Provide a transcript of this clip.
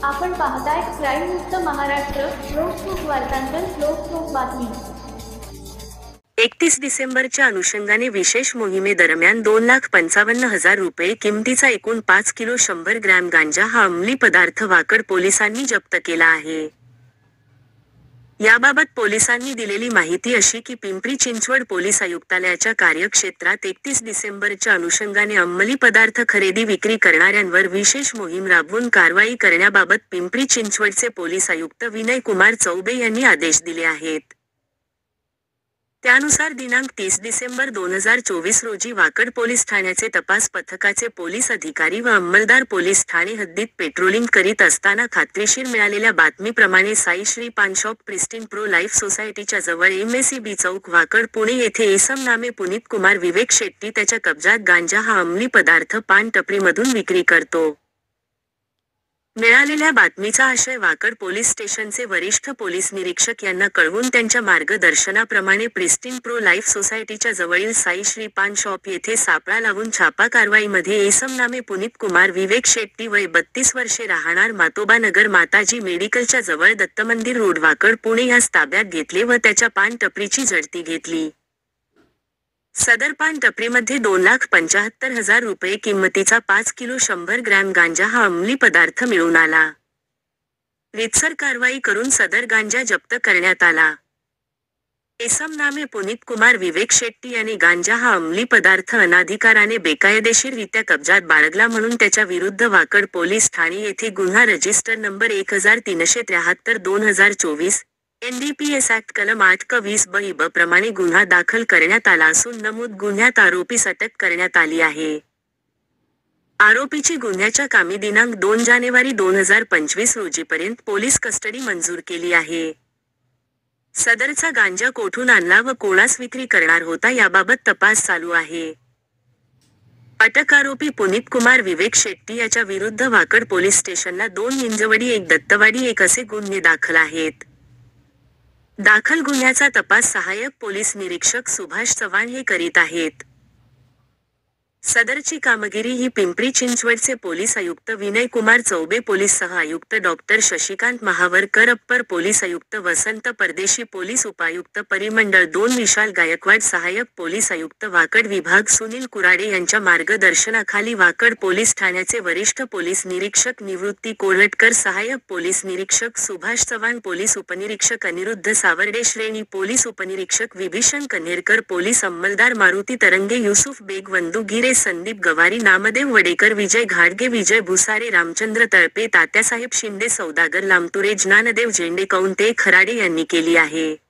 आपण पाहताय क्राईम मुक्त महाराष्ट्र. लोकसुख वार्तांकन, लोकसुख बातमी. 31 डिसेंबरच्या अनुषंगाने विशेष मोहिमेदरम्यान 2,55,000 रुपये किमतीचा एकूण 5 किलो 100 ग्रॅम गांजा हा अंमली पदार्थ वाकड पोलिसांनी जप्त केला आहे. याबाबत पोलिसांनी दिलेली माहिती अशी की पिंपरी चिंचवड पोलीस आयुक्तालयाच्या कार्यक्षेत्रात 31 डिसेंबरच्या अनुषंगाने अंमली पदार्थ खरेदी विक्री करणाऱ्यांवर विशेष मोहीम राबवून कारवाई करण्याबाबत पिंपरी चिंचवडचे पोलीस आयुक्त विनय कुमार चौबे यांनी आदेश दिले आहेत. त्यानुसार दिनांक 30 डिसेंबर 2024 रोजी वाकड पोलीस ठाण्याचे तपास पथकाचे पोलीस अधिकारी व अंमलदार पोलीस ठाणे हद्दीत पेट्रोलिंग करीत असताना खात्रीशीर मिळालेल्या बातमीप्रमाणे साई श्री पान शॉप प्रिस्टीन प्रो लाईफ सोसायटीच्या जवळ MACB चौक वाकड पुणे येथे इसम नामे पुनीत कुमार विवेक शेट्टी त्याच्या कब्जात गांजा हा अंमली पदार्थ पान टपरीमधून विक्री करतो. मिळालेल्या बातमीचा आशय वाकड पोलीस स्टेशनचे वरिष्ठ पोलीस निरीक्षक यांना कळवून त्यांच्या मार्गदर्शनाप्रमाणे प्रिस्टीन प्रो लाईफ सोसायटीच्या जवळील साई श्री पान शॉप येथे सापळा लावून छापा कारवाईमध्ये इसम नामे पुनीत कुमार विवेक शेट्टी वय 32 वर्षे राहणार मातोबा नगर माताजी मेडिकलच्या जवळ दत्तमंदिर रोड वाकड पुणे यास ताब्यात घेतले व त्याच्या पान टपरीची झडती घेतली. सदर पान टपरीमध्ये 2,75,000 रुपये किंमतीचा 5 किलो 100 ग्रॅम गांजा हा अंमली पदार्थ मिळून आला. रीतसर कारवाई करून सदर गांजा जप्त करण्यात आला. इसम नामे पुनीत कुमार विवेक शेट्टी याने गांजा हा अंमली पदार्थ अनाधिकाराने बेकायदेशीररित्या कब्जात बाळगला म्हणून त्याच्या विरुद्ध वाकड पोलीस ठाणे येथे गुन्हा रजिस्टर नंबर 1373/2024 NDPS ऍक्ट कलम 8(20)(ब) प्रमाणे गुन्हा दाखल करण्यात आला असून नमूद गुन्ह्यात आरोपीस अटक करण्यात आली आहे. आरोपीची गुन्ह्याच्या कामी दिनांक 2 जानेवारी 2025 रोजीपर्यंत पोलीस कस्टडी मंजूर केली आहे. सदरचा गांजा कोठून आणला व कोणास विक्री करणार होता याबाबत तपास चालू आहे. अटक आरोपी पुनीत कुमार विवेक शेट्टी याच्या विरुद्ध वाकड पोलीस स्टेशनला 2 हिंजवडी 1 दत्तवाडी 1 असे गुन्हे दाखल आहेत. दाखल गुन्ह्याचा तपास सहाय्यक पोलीस निरीक्षक सुभाष चव्हाण हे करीत आहेत. सदरची कामगिरी ही पिंपरी चिंचवडचे पोलीस आयुक्त विनय कुमार चौबे, पोलीस सह आयुक्त डॉ. शशिकांत महावरकर, अप्पर पोलीस आयुक्त वसंत परदेशी, पोलीस उपायुक्त परिमंडळ 2 विशाल गायकवाड, सहाय्यक पोलीस आयुक्त वाकड विभाग सुनील कुराडे यांच्या मार्गदर्शनाखाली वाकड पोलीस ठाण्याचे वरिष्ठ पोलीस निरीक्षक निवृत्ती कोल्हटकर, सहाय्यक पोलीस निरीक्षक सुभाष चव्हाण, पोलीस उपनिरीक्षक अनिरुद्ध सावर्डे, श्रेणी पोलीस उपनिरीक्षक विभीषण कन्हेरकर, पोलीस अंमलदार मारुती तरंगे, युसुफ बेग, वंदू गिरे, संदीप गवारी, नामदेव वडेकर, विजय घाडगे, विजय भुसारे, रामचंद्र तळपे, तात्यासाहेब शिंदे, सौदागर लामतुरे, ज्ञानदेव झेंडे, कौंते खराडे यांनी केली आहे.